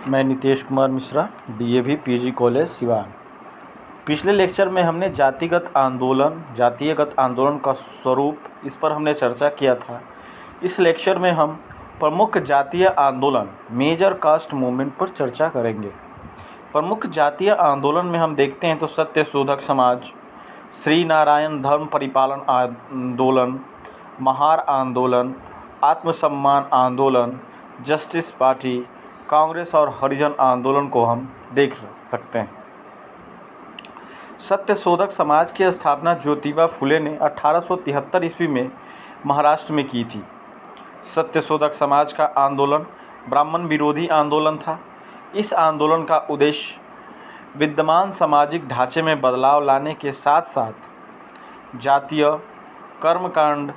मैं Nitesh Kumar Mishra, DAV PG college Siwan. पिछले lecture में हमने जातिगत आंदोलन का स्वरूप, इस पर हमने चर्चा किया था। इस लेक्चर में हम प्रमुख जातीय आंदोलन मेजर कास्ट मूवमेंट पर चर्चा करेंगे। प्रमुख जातीय आंदोलन में हम देखते हैं तो सत्य शोधक समाज, श्री नारायण धर्म परिपालन आंदोलन, महार आंदोलन, आत्मसम्मान आंदोलन, जस्टिस पार्टी, कांग्रेस और हरिजन आंदोलन को हम देख सकते हैं। सत्य शोधक समाज की स्थापना ज्योतिबा फुले ने 1873 ईस्वी में महाराष्ट्र में की थी। सत्य शोधक समाज का आंदोलन ब्राह्मण विरोधी आंदोलन था। इस आंदोलन का उद्देश्य विद्यमान सामाजिक ढांचे में बदलाव लाने के साथ साथ जातीय कर्मकांड,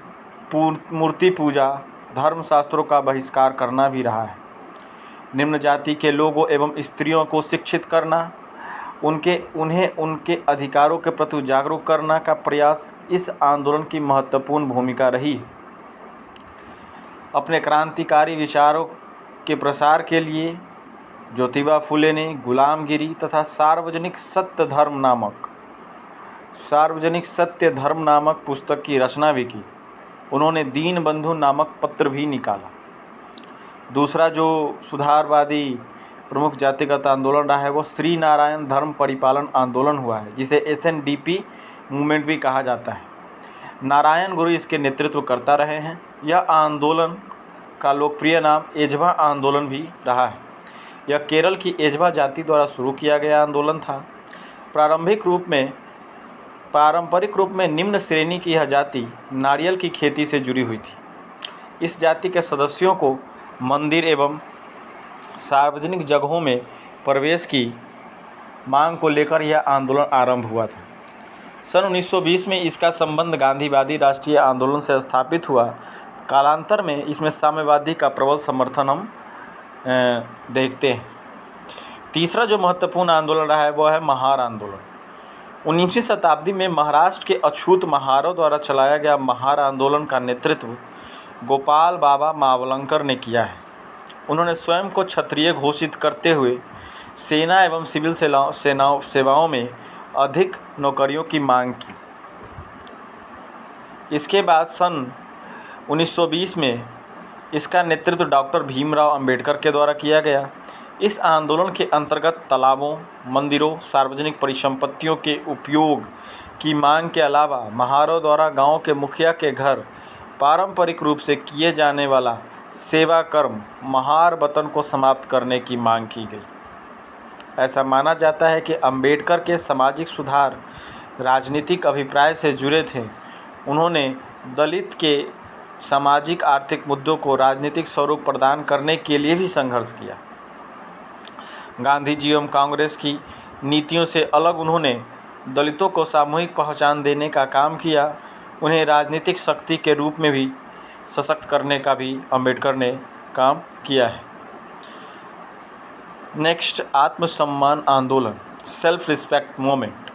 मूर्ति पूजा, धर्मशास्त्रों का बहिष्कार करना भी रहा है। निम्न जाति के लोगों एवं स्त्रियों को शिक्षित करना, उन्हें उनके अधिकारों के प्रति जागरूक करना का प्रयास इस आंदोलन की महत्वपूर्ण भूमिका रही। अपने क्रांतिकारी विचारों के प्रसार के लिए ज्योतिबा फुले ने गुलामगिरी तथा सार्वजनिक सत्य धर्म नामक पुस्तक की रचना भी की। उन्होंने दीनबंधु नामक पत्र भी निकाला। दूसरा जो सुधारवादी प्रमुख जातिगत आंदोलन रहा है वो श्री नारायण धर्म परिपालन आंदोलन हुआ है, जिसे SNDP मूवमेंट भी कहा जाता है। नारायण गुरु इसके नेतृत्व करता रहे हैं। यह आंदोलन का लोकप्रिय नाम एझवा आंदोलन भी रहा है। यह केरल की एझवा जाति द्वारा शुरू किया गया आंदोलन था। पारंपरिक रूप में निम्न श्रेणी की यह जाति नारियल की खेती से जुड़ी हुई थी। इस जाति के सदस्यों को मंदिर एवं सार्वजनिक जगहों में प्रवेश की मांग को लेकर यह आंदोलन आरंभ हुआ था। सन 1920 में इसका संबंध गांधीवादी राष्ट्रीय आंदोलन से स्थापित हुआ। कालांतर में इसमें साम्यवादी का प्रबल समर्थन हम देखते हैं। तीसरा जो महत्वपूर्ण आंदोलन रहा है वह है महार आंदोलन। 19वीं शताब्दी में महाराष्ट्र के अछूत महारों द्वारा चलाया गया महार आंदोलन का नेतृत्व गोपाल बाबा मावलंकर ने किया है। उन्होंने स्वयं को क्षत्रिय घोषित करते हुए सेना एवं सिविल सेवाओं में अधिक नौकरियों की मांग की। इसके बाद सन 1920 में इसका नेतृत्व डॉक्टर भीमराव अंबेडकर के द्वारा किया गया। इस आंदोलन के अंतर्गत तालाबों, मंदिरों, सार्वजनिक परिसंपत्तियों के उपयोग की मांग के अलावा महारों द्वारा गांव के मुखिया के घर पारंपरिक रूप से किए जाने वाला सेवा कर्म महार वतन को समाप्त करने की मांग की गई। ऐसा माना जाता है कि अंबेडकर के सामाजिक सुधार राजनीतिक अभिप्राय से जुड़े थे। उन्होंने दलित के सामाजिक आर्थिक मुद्दों को राजनीतिक स्वरूप प्रदान करने के लिए भी संघर्ष किया। गांधी जी एवं कांग्रेस की नीतियों से अलग उन्होंने दलितों को सामूहिक पहचान देने का काम किया। उन्हें राजनीतिक शक्ति के रूप में भी सशक्त करने का भी अंबेडकर ने काम किया है। नेक्स्ट, आत्मसम्मान आंदोलन, self respect movement.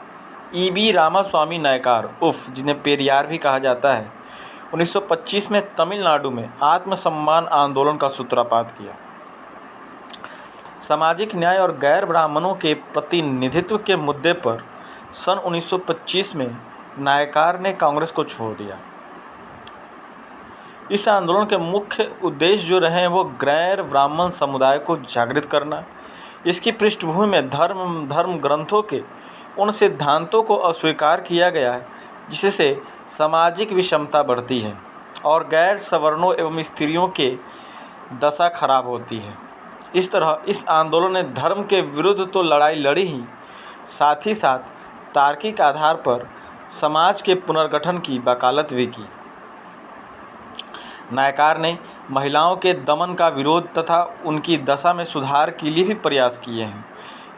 EB Ramaswamy Naicker जिन्हें पेरियार भी कहा जाता है, 1925 में तमिलनाडु में आत्मसम्मान आंदोलन का सूत्रपात किया। सामाजिक न्याय और गैर ब्राह्मणों के प्रतिनिधित्व के मुद्दे पर सन 1925 में नायकार ने कांग्रेस को छोड़ दिया। इस आंदोलन के मुख्य उद्देश्य जो रहे हैं वो गैर ब्राह्मण समुदाय को जागृत करना। इसकी पृष्ठभूमि में धर्म ग्रंथों के उन सिद्धांतों को अस्वीकार किया गया है जिससे सामाजिक विषमता बढ़ती है और गैर सवर्णों एवं स्त्रियों के दशा खराब होती है। इस तरह इस आंदोलन ने धर्म के विरुद्ध तो लड़ाई लड़ी ही, साथ ही साथ तार्किक आधार पर समाज के पुनर्गठन की वकालत भी की। नायकार ने महिलाओं के दमन का विरोध तथा उनकी दशा में सुधार के लिए भी प्रयास किए हैं,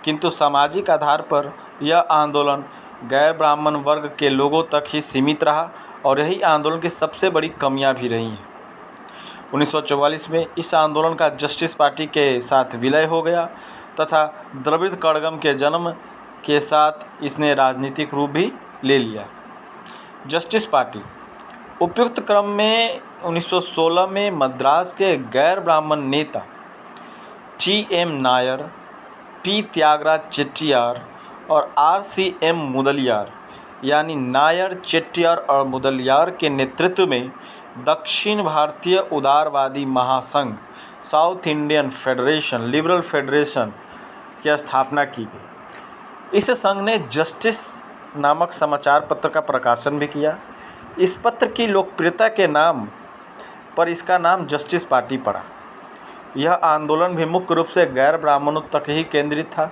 किंतु सामाजिक आधार पर यह आंदोलन गैर ब्राह्मण वर्ग के लोगों तक ही सीमित रहा और यही आंदोलन की सबसे बड़ी कमियां भी रही हैं। 1944 में इस आंदोलन का जस्टिस पार्टी के साथ विलय हो गया तथा द्रविड़ कड़गम के जन्म के साथ इसने राजनीतिक रूप भी ले लिया। जस्टिस पार्टी उपयुक्त क्रम में 1916 में मद्रास के गैर ब्राह्मण नेता टी.एम. नायर, पी. त्यागराज चेट्टियार और आर.सी.एम. मुदलियार यानी नायर, चेट्टियार और मुदलियार के नेतृत्व में दक्षिण भारतीय उदारवादी महासंघ south Indian federation liberal federation की स्थापना की गई। इस संघ ने जस्टिस नामक समाचार पत्र का प्रकाशन भी किया। इस पत्र की लोकप्रियता के नाम पर इसका नाम जस्टिस पार्टी पड़ा। यह आंदोलन भी मुख्य रूप से गैर ब्राह्मणों तक ही केंद्रित था,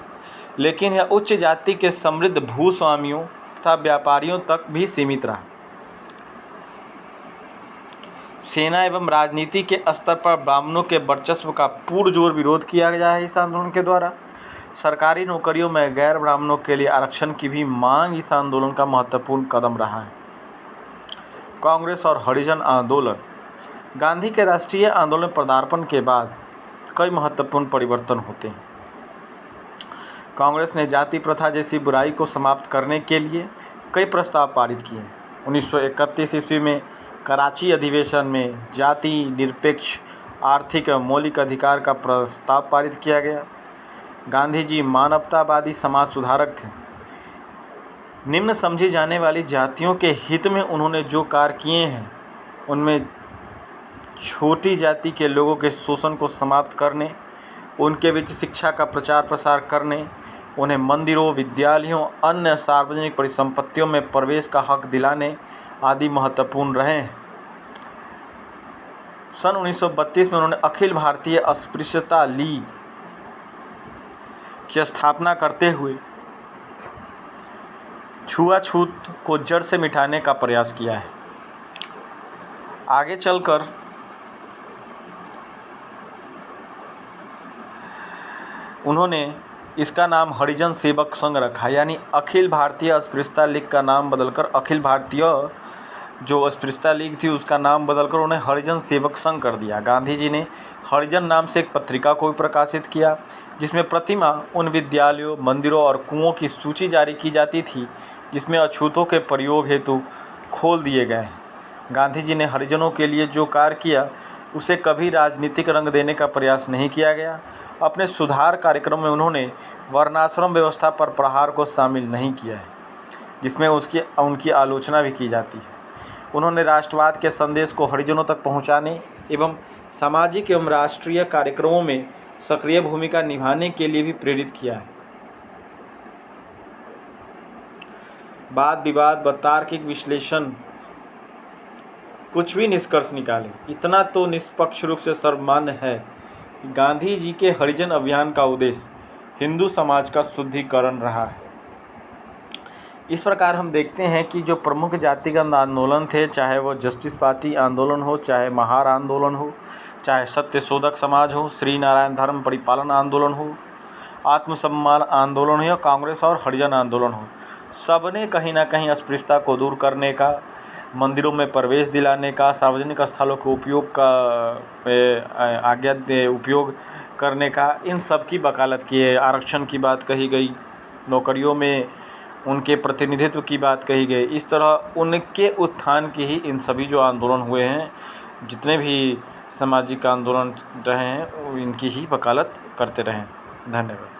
लेकिन यह उच्च जाति के समृद्ध भूस्वामियों तथा व्यापारियों तक भी सीमित रहा। सेना एवं राजनीति के स्तर पर ब्राह्मणों के वर्चस्व का पुरजोर विरोध किया गया है। इस आंदोलन के द्वारा सरकारी नौकरियों में गैर ब्राह्मणों के लिए आरक्षण की भी मांग इस आंदोलन का महत्वपूर्ण कदम रहा है। कांग्रेस और हरिजन आंदोलन। गांधी के राष्ट्रीय आंदोलन पदार्पण के बाद कई महत्वपूर्ण परिवर्तन होते हैं। कांग्रेस ने जाति प्रथा जैसी बुराई को समाप्त करने के लिए कई प्रस्ताव पारित किए। 1931 ईस्वी में कराची अधिवेशन में जाति निरपेक्ष आर्थिक मौलिक अधिकार का प्रस्ताव पारित किया गया। गांधी जी मानवतावादी समाज सुधारक थे। निम्न समझी जाने वाली जातियों के हित में उन्होंने जो कार्य किए हैं, उनमें छोटी जाति के लोगों के शोषण को समाप्त करने, उनके बीच शिक्षा का प्रचार प्रसार करने, उन्हें मंदिरों, विद्यालयों, अन्य सार्वजनिक परिसंपत्तियों में प्रवेश का हक दिलाने आदि महत्वपूर्ण रहे हैं। सन 1932 में उन्होंने अखिल भारतीय अस्पृश्यता लीग की स्थापना करते हुए छुआछूत को जड़ से मिटाने का प्रयास किया है। आगे चलकर उन्होंने इसका नाम हरिजन सेवक संघ रखा, यानी अखिल भारतीय अस्पृश्यता लीग का नाम बदलकर अखिल भारतीय जो अस्पृश्यता लीग थी उसका नाम बदलकर उन्हें हरिजन सेवक संघ कर दिया। गांधी जी ने हरिजन नाम से एक पत्रिका को भी प्रकाशित किया, जिसमें प्रतिमाह उन विद्यालयों, मंदिरों और कुओं की सूची जारी की जाती थी जिसमें अछूतों के प्रयोग हेतु खोल दिए गए हैं। गांधी जी ने हरिजनों के लिए जो कार्य किया उसे कभी राजनीतिक रंग देने का प्रयास नहीं किया गया। अपने सुधार कार्यक्रम में उन्होंने वर्णाश्रम व्यवस्था पर प्रहार को शामिल नहीं किया है, जिसमें उनकी आलोचना भी की जाती है। उन्होंने राष्ट्रवाद के संदेश को हरिजनों तक पहुंचाने एवं सामाजिक एवं राष्ट्रीय कार्यक्रमों में सक्रिय भूमिका निभाने के लिए भी प्रेरित किया है। वाद विवाद व तार्किक विश्लेषण कुछ भी निष्कर्ष निकाले, इतना तो निष्पक्ष रूप से सर्वमान्य है कि गांधी जी के हरिजन अभियान का उद्देश्य हिंदू समाज का शुद्धिकरण रहा है। इस प्रकार हम देखते हैं कि जो प्रमुख जातिगत आंदोलन थे, चाहे वो जस्टिस पार्टी आंदोलन हो, चाहे महार आंदोलन हो, चाहे सत्यशोधक समाज हो, श्री नारायण धर्म परिपालन आंदोलन हो, आत्मसम्मान आंदोलन हो या कांग्रेस और हरिजन आंदोलन हो, सबने कहीं ना कहीं अस्पृश्यता को दूर करने का, मंदिरों में प्रवेश दिलाने का, सार्वजनिक स्थलों के उपयोग का उपयोग करने का, इन सब की वकालत की है। आरक्षण की बात कही गई, नौकरियों में उनके प्रतिनिधित्व की बात कही गई। इस तरह उनके उत्थान की ही इन सभी जो आंदोलन हुए हैं, जितने भी सामाजिक आंदोलन रहे हैं, इनकी ही वकालत करते रहे। धन्यवाद।